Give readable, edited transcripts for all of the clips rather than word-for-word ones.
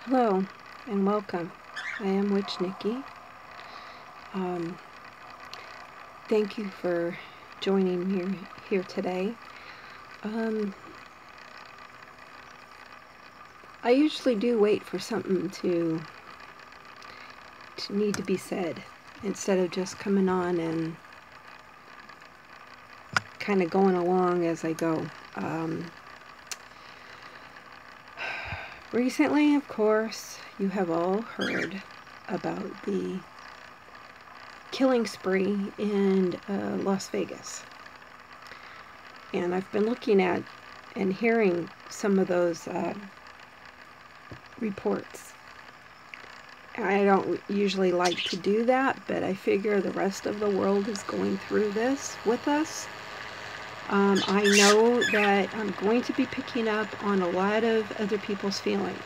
Hello and welcome. I am Witch Nikki. Thank you for joining me here today. I usually do wait for something to need to be said instead of just coming on and kind of going along as I go. Recently, of course, you have all heard about the killing spree in Las Vegas. And I've been looking at and hearing some of those reports. I don't usually like to do that, but I figure the rest of the world is going through this with us. I know that I'm going to be picking up on a lot of other people's feelings.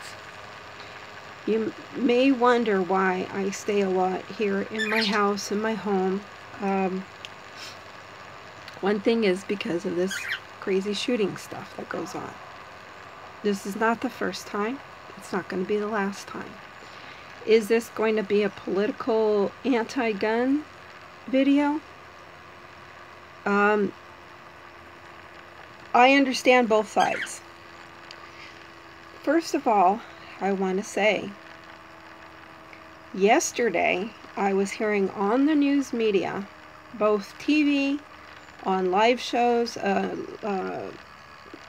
You may wonder why I stay a lot here in my house, in my home. One thing is because of this crazy shooting stuff that goes on. This is not the first time. It's not going to be the last time. Is this going to be a political anti-gun video? I understand both sides. First of all, I want to say, yesterday I was hearing on the news media, both TV, on live shows,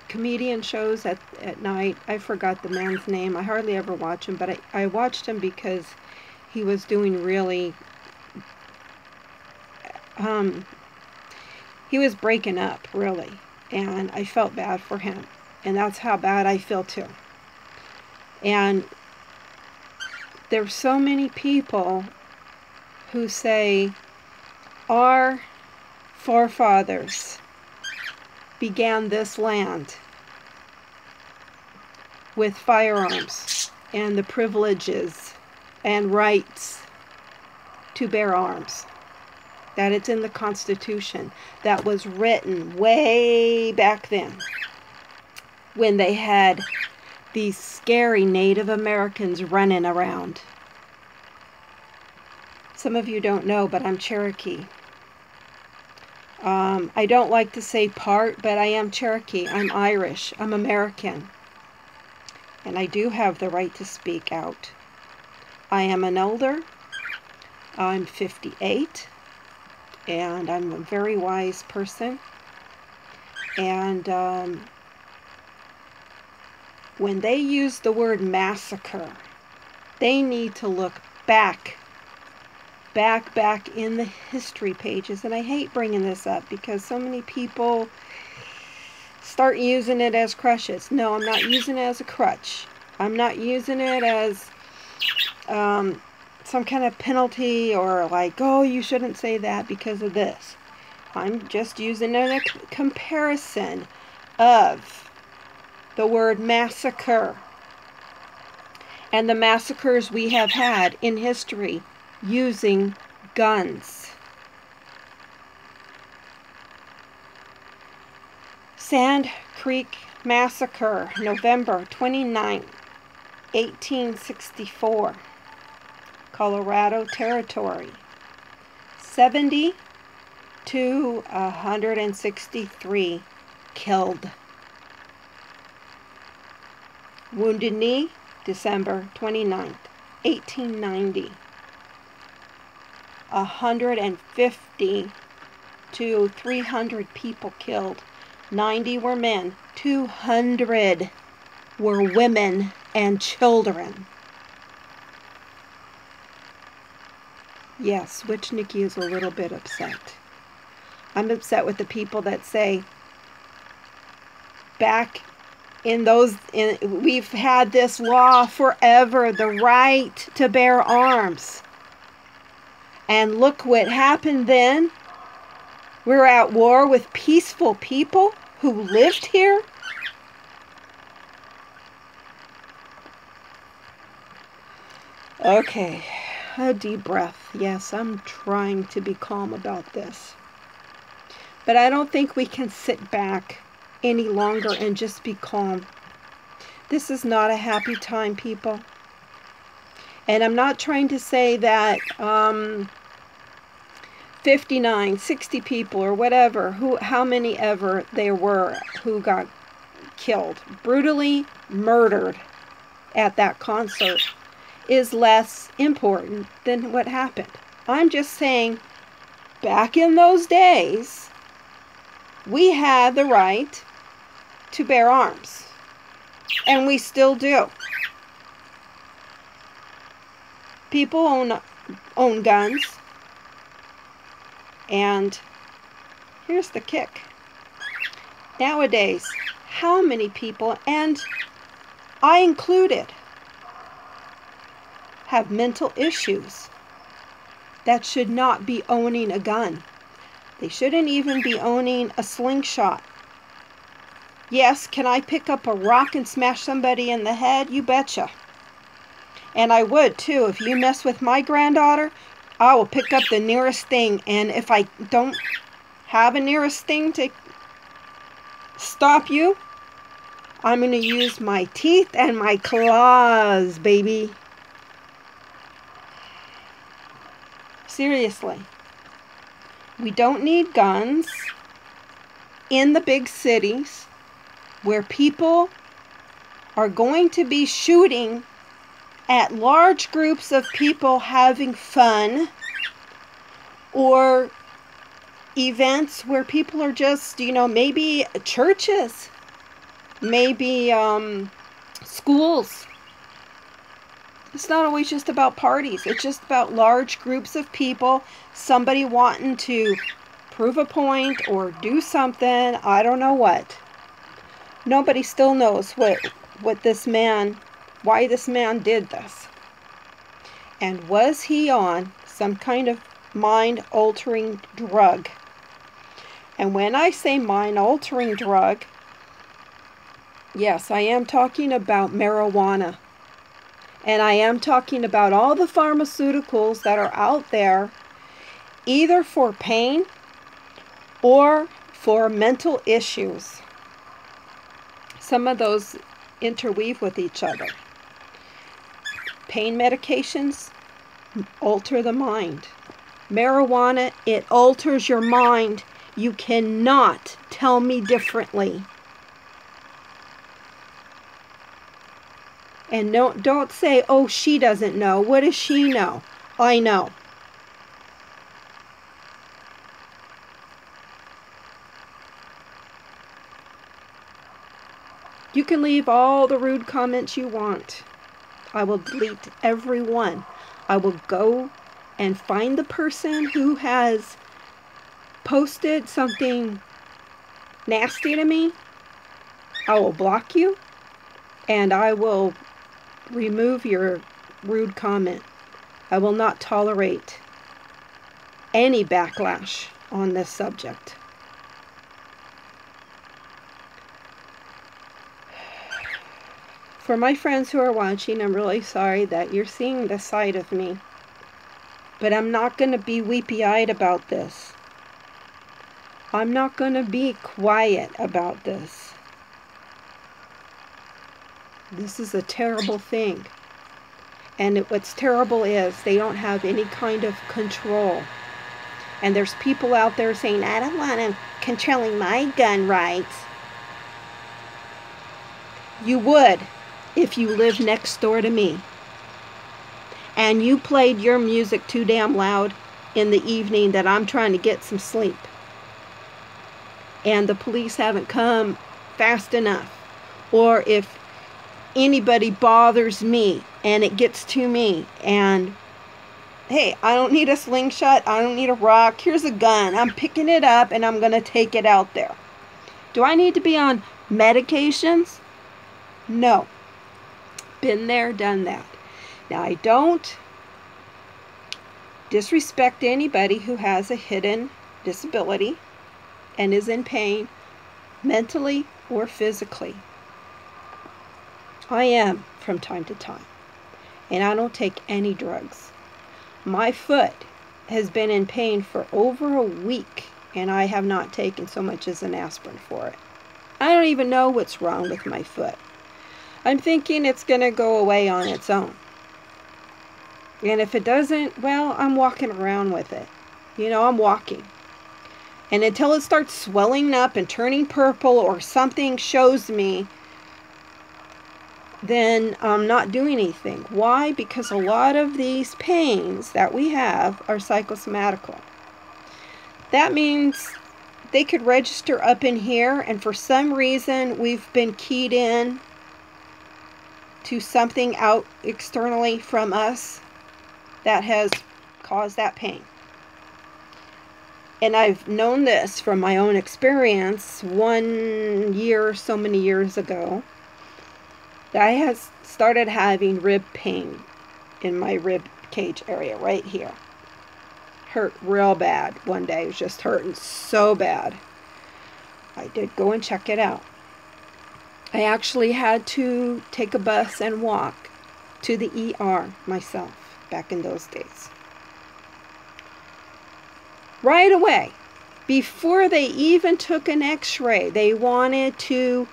comedian shows at night. I forgot the man's name. I hardly ever watch him, but I watched him because he was doing really, he was breaking up, really. And I felt bad for him. And that's how bad I feel too. And there's so many people who say our forefathers began this land with firearms and the privileges and rights to bear arms. That it's in the Constitution that was written way back then when they had these scary Native Americans running around. Some of you don't know, but I'm Cherokee. I don't like to say part, but I am Cherokee. I'm Irish. I'm American. And I do have the right to speak out. I am an elder. I'm 58. And I'm a very wise person. And when they use the word massacre, they need to look back in the history pages. And I hate bringing this up because so many people start using it as crutches. No, I'm not using it as a crutch. I'm not using it as some kind of penalty or like, oh, you shouldn't say that because of this. I'm just using a comparison of the word massacre and the massacres we have had in history using guns. Sand Creek Massacre, November 29, 1864. Colorado Territory. 70 to 163 killed. Wounded Knee, December 29th, 1890. 150 to 300 people killed. 90 were men. 200 were women and children. Yes, Witch Nikki is a little bit upset. I'm upset with the people that say, back in those, we've had this law forever, the right to bear arms. And look what happened then. We're at war with peaceful people who lived here. Okay. A deep breath. Yes, I'm trying to be calm about this. But I don't think we can sit back any longer and just be calm. This is not a happy time, people. And I'm not trying to say that 59, 60 people or whatever, how many ever there were who got killed, brutally murdered at that concert, is less important than what happened. I'm just saying, back in those days, we had the right to bear arms. And we still do. People own guns. And here's the kick. Nowadays, how many people, and I included, have mental issues that should not be owning a gun? They shouldn't even be owning a slingshot. Yes, can I pick up a rock and smash somebody in the head? You betcha. And I would too. If you mess with my granddaughter, I will pick up the nearest thing. And if I don't have a nearest thing to stop you, I'm going to use my teeth and my claws, baby. Seriously. We don't need guns in the big cities where people are going to be shooting at large groups of people having fun, or events where people are just, maybe churches, maybe schools. It's not always just about parties. It's just about large groups of people, somebody wanting to prove a point or do something. I don't know what. Nobody still knows what this man, why this man did this. And was he on some kind of mind-altering drug? And when I say mind-altering drug, yes, I am talking about marijuana. And I am talking about all the pharmaceuticals that are out there, either for pain or for mental issues. Some of those interweave with each other. Pain medications alter the mind. Marijuana, it alters your mind. You cannot tell me differently. And don't say, oh, she doesn't know. What does she know? I know. You can leave all the rude comments you want. I will delete every one. I will go and find the person who has posted something nasty to me. I will block you, and I will remove your rude comment. I will not tolerate any backlash on this subject. For my friends who are watching, I'm really sorry that you're seeing this side of me. But I'm not going to be weepy-eyed about this. I'm not going to be quiet about this. This is a terrible thing. And what's terrible is they don't have any kind of control. And there's people out there saying, I don't want them controlling my gun rights. You would if you lived next door to me. And you played your music too damn loud in the evening that I'm trying to get some sleep. And the police haven't come fast enough. Or if anybody bothers me and it gets to me, and hey, I don't need a slingshot, I don't need a rock, here's a gun, I'm picking it up and I'm going to take it out there. Do I need to be on medications? No. Been there, done that. Now, I don't disrespect anybody who has a hidden disability and is in pain mentally or physically. I am from time to time, and I don't take any drugs. My foot has been in pain for over a week, and I have not taken so much as an aspirin for it. I don't even know what's wrong with my foot. I'm thinking it's going to go away on its own. And if it doesn't, well, I'm walking around with it. You know, I'm walking. And until it starts swelling up and turning purple or something shows me, then I'm not doing anything. Why? Because a lot of these pains that we have are psychosomatical. That means they could register up in here, and for some reason we've been keyed in to something out externally from us that has caused that pain. And I've known this from my own experience 1 year, so many years ago, that I had started having rib pain in my rib cage area right here. Hurt real bad one day. It was just hurting so bad. I did go and check it out. I actually had to take a bus and walk to the ER myself back in those days. Right away, before they even took an x-ray, they wanted to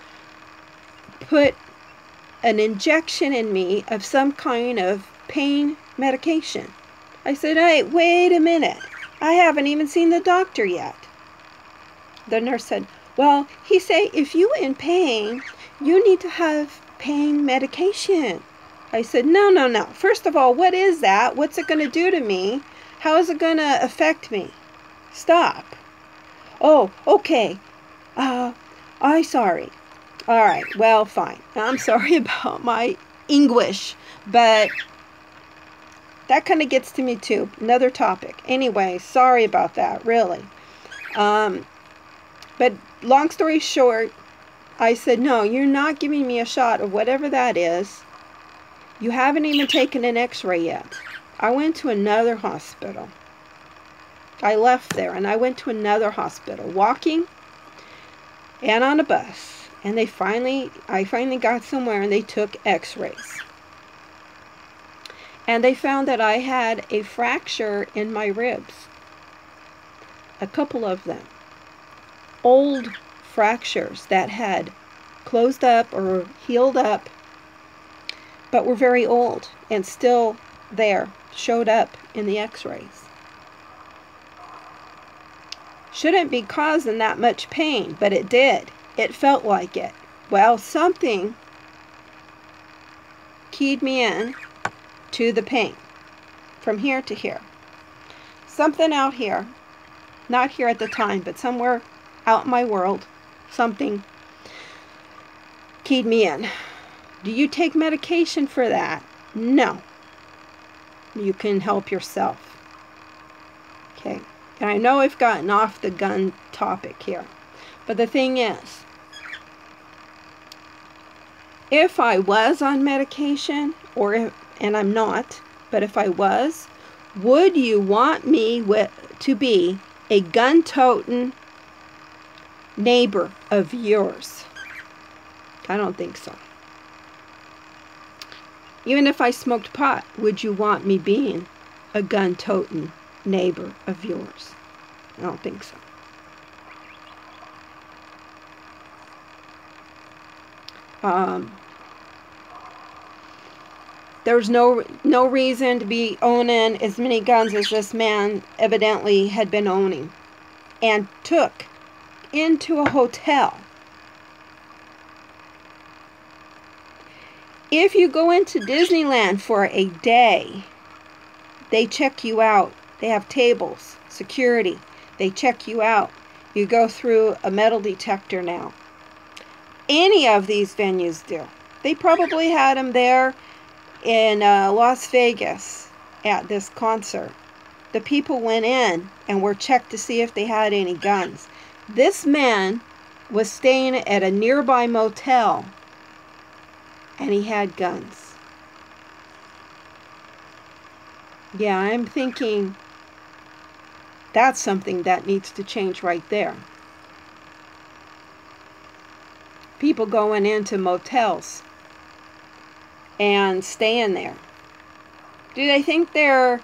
put an injection in me of some kind of pain medication. I said, hey, wait a minute. I haven't even seen the doctor yet. The nurse said, well, he said, if you in pain, you need to have pain medication. I said, no. First of all, what is that? What's it going to do to me? How is it going to affect me? Stop. Oh, okay. I'm sorry. All right, well, fine. I'm sorry about my English, but that kind of gets to me too. Another topic. Anyway, sorry about that, really. But long story short, I said, no, you're not giving me a shot of whatever that is. You haven't even taken an x-ray yet. I went to another hospital. I left there and I went to another hospital, walking and on a bus. And I finally got somewhere and they took x-rays. And they found that I had a fracture in my ribs. A couple of them. Old fractures that had closed up or healed up, but were very old and still there, showed up in the x-rays. Shouldn't be causing that much pain, but it did. It felt like it. Well, something keyed me in to the pain from here to here. Something out here, not here at the time, but somewhere out in my world, something keyed me in. Do you take medication for that? No. You can help yourself. Okay. And I know I've gotten off the gun topic here. But the thing is, if I was on medication, and I'm not, but if I was, would you want me to be a gun-toting neighbor of yours? I don't think so. Even if I smoked pot, would you want me being a gun-toting neighbor of yours? I don't think so. There's no reason to be owning as many guns as this man evidently had been owning and took into a hotel. If you go into Disneyland for a day, they check you out. They have tables, security. They check you out. You go through a metal detector now. Any of these venues do. They probably had them there in Las Vegas at this concert. The people went in and were checked to see if they had any guns. This man was staying at a nearby motel and he had guns. Yeah, I'm thinking that's something that needs to change right there. People going into motels and staying there. Do they think they're,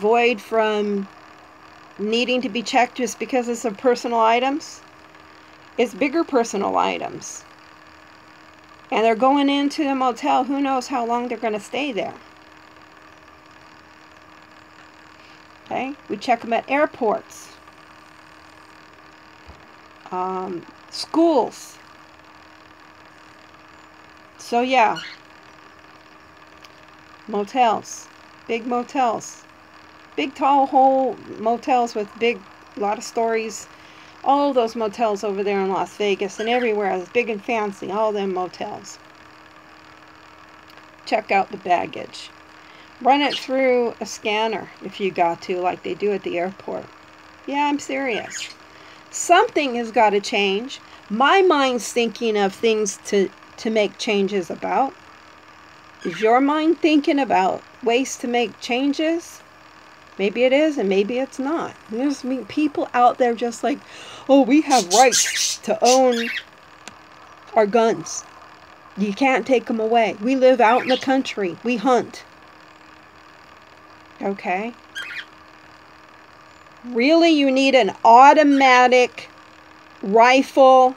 void from needing to be checked just because it's some personal items? It's bigger personal items. And they're going into the motel. Who knows how long they're going to stay there. Okay? We check them at airports. Schools. So yeah. Motels. Big motels. Big tall whole motels with a lot of stories. All those motels over there in Las Vegas and everywhere is big and fancy. All them motels. Check out the baggage. Run it through a scanner if you got to, like they do at the airport. Yeah, I'm serious. Something has got to change. My mind's thinking of things to make changes about. Is your mind thinking about ways to make changes? Maybe it is and maybe it's not. There's people out there just like, oh, we have rights to own our guns. You can't take them away. We live out in the country. We hunt. Okay. Really, you need an automatic rifle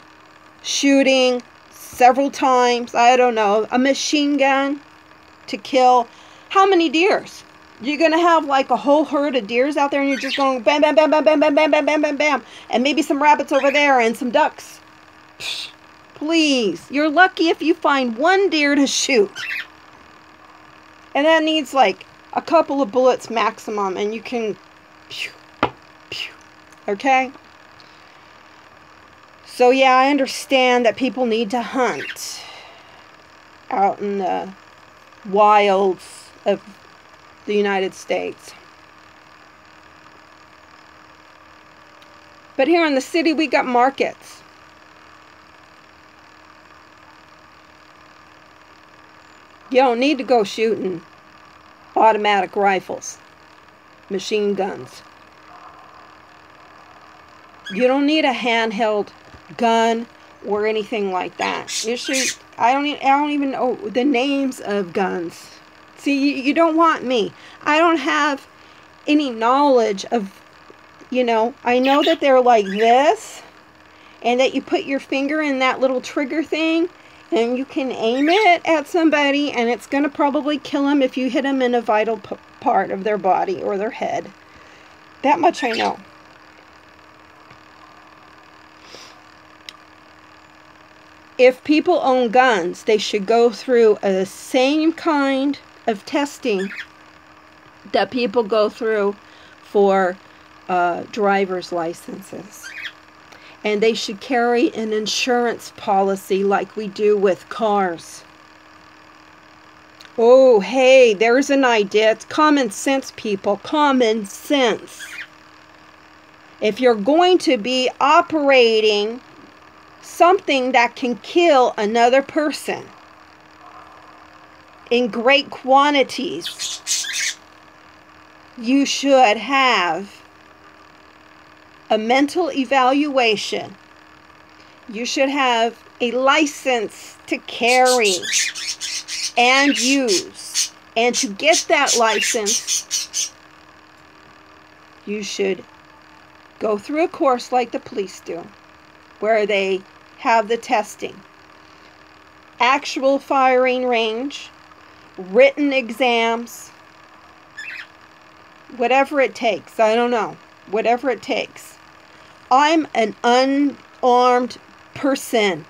shooting several times, I don't know, a machine gun to kill how many deers? You're going to have like a whole herd of deers out there and you're just going bam, bam, bam, bam, bam, bam, bam, bam, bam, bam, bam, and maybe some rabbits over there and some ducks. Psh, please, you're lucky if you find one deer to shoot. And that needs like a couple of bullets maximum and you can, pew, pew, okay? So yeah, I understand that people need to hunt out in the wilds of the United States. But here in the city, we got markets. You don't need to go shooting automatic rifles, machine guns. You don't need a handheld gun or anything like that. You should. I don't even know the names of guns. See, you don't want me. I don't have any knowledge of, I know that they're like this, and that you put your finger in that little trigger thing, and you can aim it at somebody, and it's going to probably kill them if you hit them in a vital part of their body or their head. That much I know. If people own guns, they should go through the same kind of testing that people go through for driver's licenses. And they should carry an insurance policy like we do with cars. Oh, hey, there's an idea. It's common sense, people. Common sense. If you're going to be operating something that can kill another person in great quantities, you should have a mental evaluation. You should have a license to carry and use. And to get that license, you should go through a course like the police do, where they have the testing. Actual firing range, written exams, whatever it takes. I don't know. Whatever it takes. I'm an unarmed person.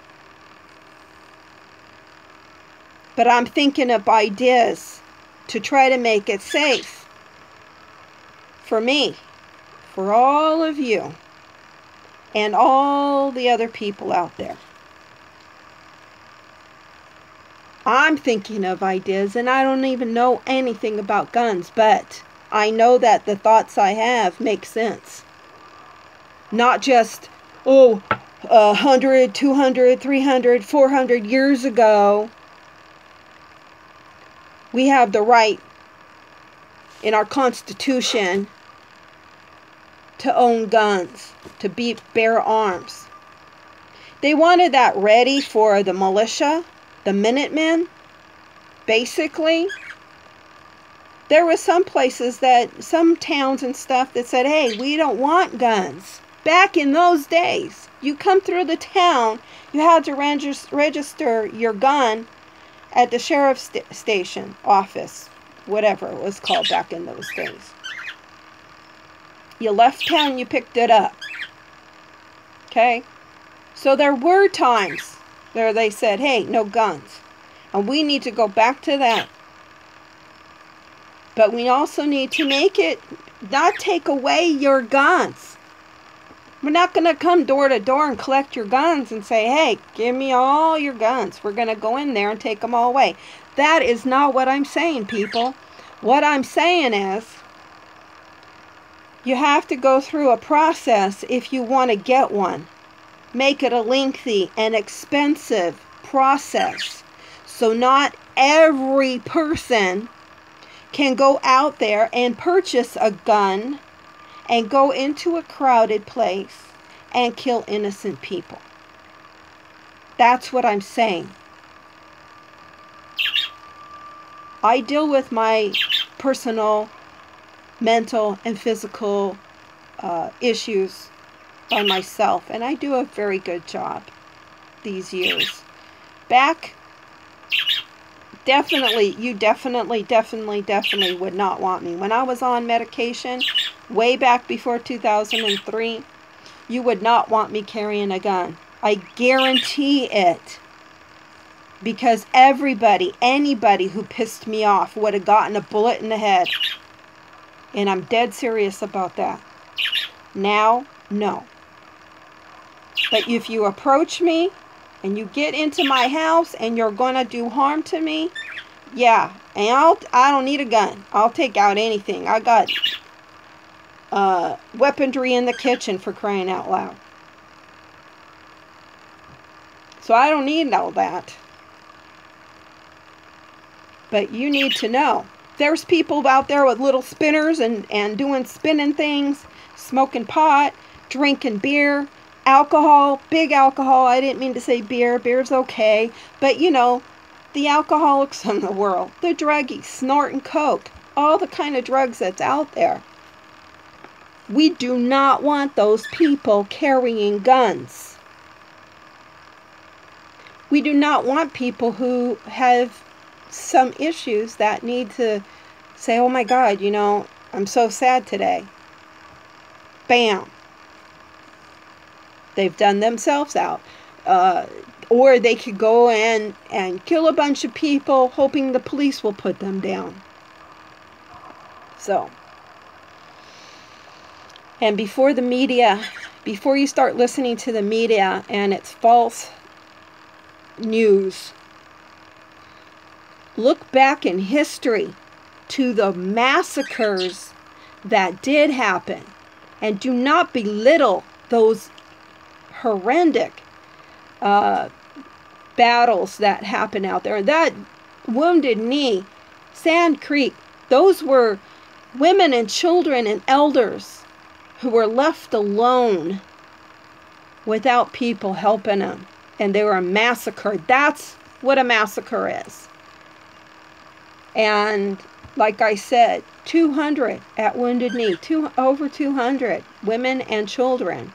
But I'm thinking of ideas to try to make it safe. For me. For all of you. And all the other people out there. I'm thinking of ideas, and I don't even know anything about guns, but I know that the thoughts I have make sense. Not just, 100, 200, 300, 400 years ago, we have the right in our Constitution to own guns, to bear arms. They wanted that ready for the militia, the Minutemen. Basically, there were some places some towns and stuff that said, hey, we don't want guns. Back in those days, You come through the town, you had to register your gun at the sheriff's station, office, whatever it was called back in those days. You left town, you picked it up. Okay? So there were times where they said, hey, no guns. And we need to go back to that. But we also need to make it not take away your guns. We're not going to come door to door and collect your guns and say, hey, give me all your guns. We're going to go in there and take them all away. That is not what I'm saying, people. What I'm saying is, you have to go through a process if you want to get one. Make it a lengthy and expensive process. So not every person can go out there and purchase a gun and go into a crowded place and kill innocent people. That's what I'm saying. I deal with my personal, mental, and physical issues by myself, and I do a very good job these years. Back, you definitely would not want me. When I was on medication, way back before 2003, you would not want me carrying a gun. I guarantee it. Because anybody who pissed me off would have gotten a bullet in the head. And I'm dead serious about that. Now, no. But if you approach me and you get into my house and you're going to do harm to me, yeah, and I don't need a gun. I'll take out anything. I got weaponry in the kitchen, for crying out loud. So I don't need all that. But you need to know. There's people out there with little spinners and doing spinning things, smoking pot, drinking beer, alcohol, big alcohol. I didn't mean to say beer. Beer's okay. But, you know, the alcoholics in the world, the druggies, snorting coke, all the kind of drugs that's out there. We do not want those people carrying guns. We do not want people who have some issues that need to say, oh my God, you know, I'm so sad today. Bam. They've done themselves out. Or they could go and kill a bunch of people hoping the police will put them down. So. And before you start listening to the media and its false news, look back in history to the massacres that did happen, and do not belittle those horrendous battles that happen out there. That Wounded Knee, Sand Creek, those were women and children and elders who were left alone without people helping them, and they were massacred. That's what a massacre is. And like I said, 200 at Wounded Knee, over 200 women and children.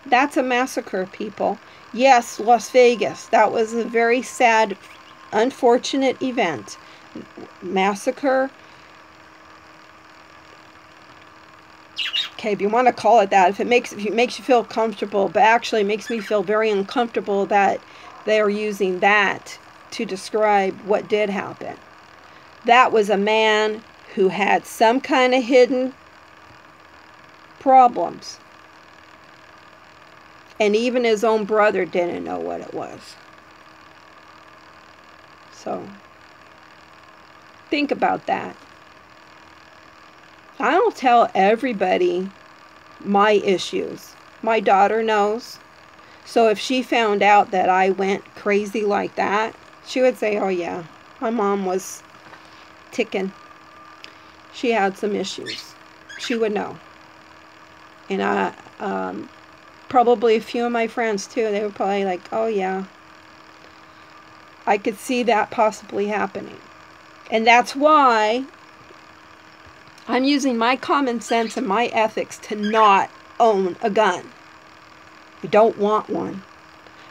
That's a massacre, people. Yes, Las Vegas, that was a very sad, unfortunate event. Massacre. Okay, if you want to call it that, if it makes you feel comfortable, but actually it makes me feel very uncomfortable that they are using that to describe what did happen. That was a man who had some kind of hidden problems. And even his own brother didn't know what it was. So, think about that. I don't tell everybody my issues. My daughter knows. So if she found out that I went crazy like that, she would say, oh yeah, my mom was ticking. She had some issues. She would know. And probably a few of my friends too, they were probably like, oh yeah, I could see that possibly happening. And that's why I'm using my common sense and my ethics to not own a gun. I don't want one.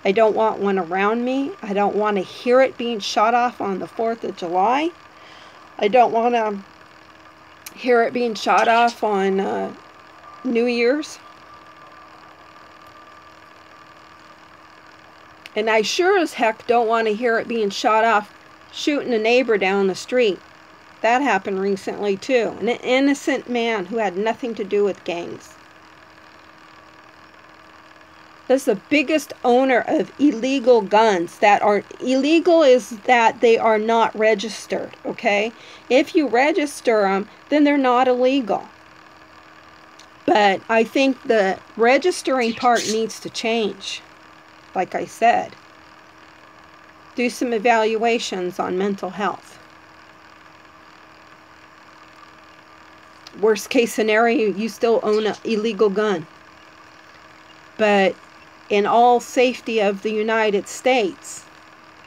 I don't want one around me. I don't want to hear it being shot off on the 4th of July. I don't want to hear it being shot off on New Year's. And I sure as heck don't want to hear it being shot off shooting a neighbor down the street. That happened recently too. An innocent man who had nothing to do with gangs. This is the biggest owner of illegal guns. That are illegal is that they are not registered, okay? If you register them, then they're not illegal. But I think the registering part needs to change. Like I said, do some evaluations on mental health. Worst case scenario, you still own an illegal gun. But in all safety of the United States,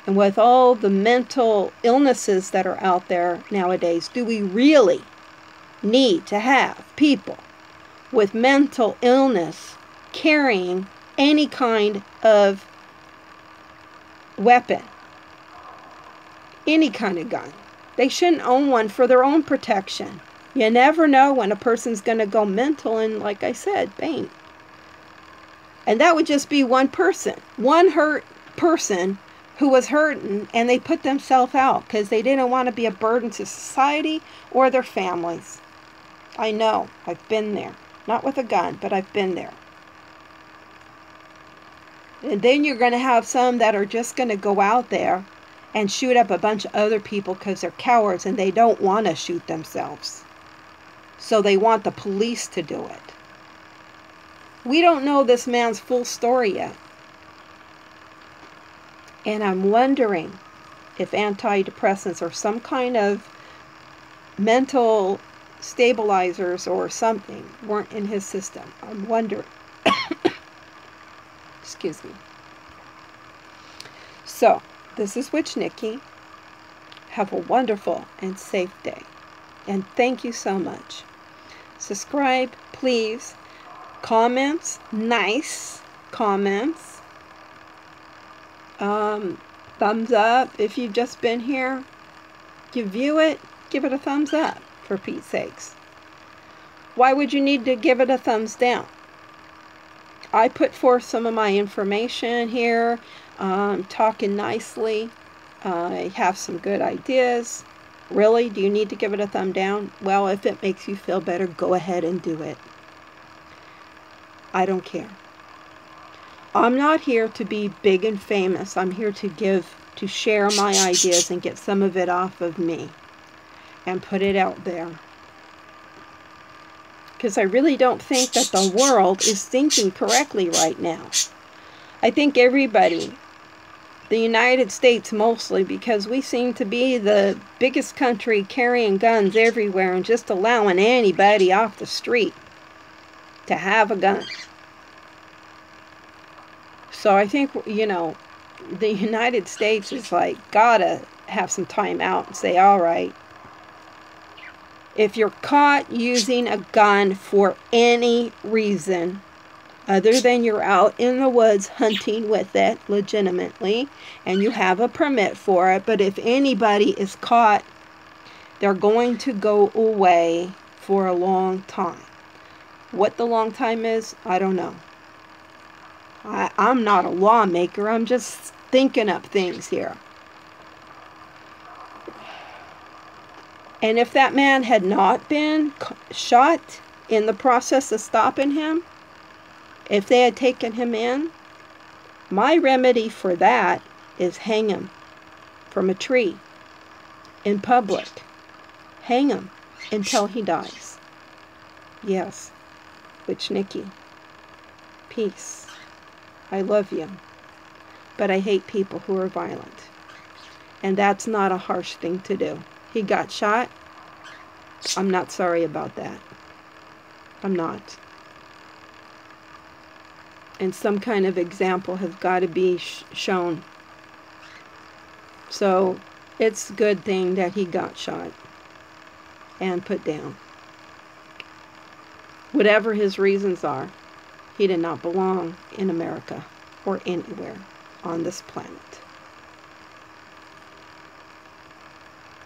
and with all the mental illnesses that are out there nowadays, do we really need to have people with mental illness carrying any kind of weapon, any kind of gun? They shouldn't own one for their own protection. You never know when a person's going to go mental and, like I said, bang. And that would just be one person, one hurt person who was hurting, and they put themselves out because they didn't want to be a burden to society or their families. I know, I've been there. Not with a gun, but I've been there. And then you're going to have some that are just going to go out there and shoot up a bunch of other people because they're cowards and they don't want to shoot themselves. So they want the police to do it. We don't know this man's full story yet. And I'm wondering if antidepressants or some kind of mental stabilizers or something weren't in his system. I'm wondering. Excuse me. So, this is Witch Nikki. Have a wonderful and safe day. And thank you so much. Subscribe, please. Comments, nice comments. Thumbs up if you've just been here. You view it, give it a thumbs up, for Pete's sakes. Why would you need to give it a thumbs down? I put forth some of my information here, talking nicely. I have some good ideas. Really, do you need to give it a thumb down? Well, if it makes you feel better, go ahead and do it. I don't care. I'm not here to be big and famous. I'm here to share my ideas and get some of it off of me and put it out there. Because I really don't think that the world is thinking correctly right now. I think everybody, the United States mostly, because we seem to be the biggest country carrying guns everywhere and just allowing anybody off the street to have a gun. So I think, you know, the United States is like, gotta have some time out and say, all right, if you're caught using a gun for any reason, other than you're out in the woods hunting with it legitimately, and you have a permit for it, but if anybody is caught, they're going to go away for a long time. What the long time is, I don't know. I'm not a lawmaker. I'm just thinking up things here. And if that man had not been shot in the process of stopping him, if they had taken him in, my remedy for that is hang him from a tree in public. Hang him until he dies. Yes, Witch Nikki. Peace. I love you, but I hate people who are violent. And that's not a harsh thing to do. He got shot. I'm not sorry about that. I'm not. And some kind of example has got to be shown. So it's a good thing that he got shot and put down. Whatever his reasons are. He did not belong in America or anywhere on this planet.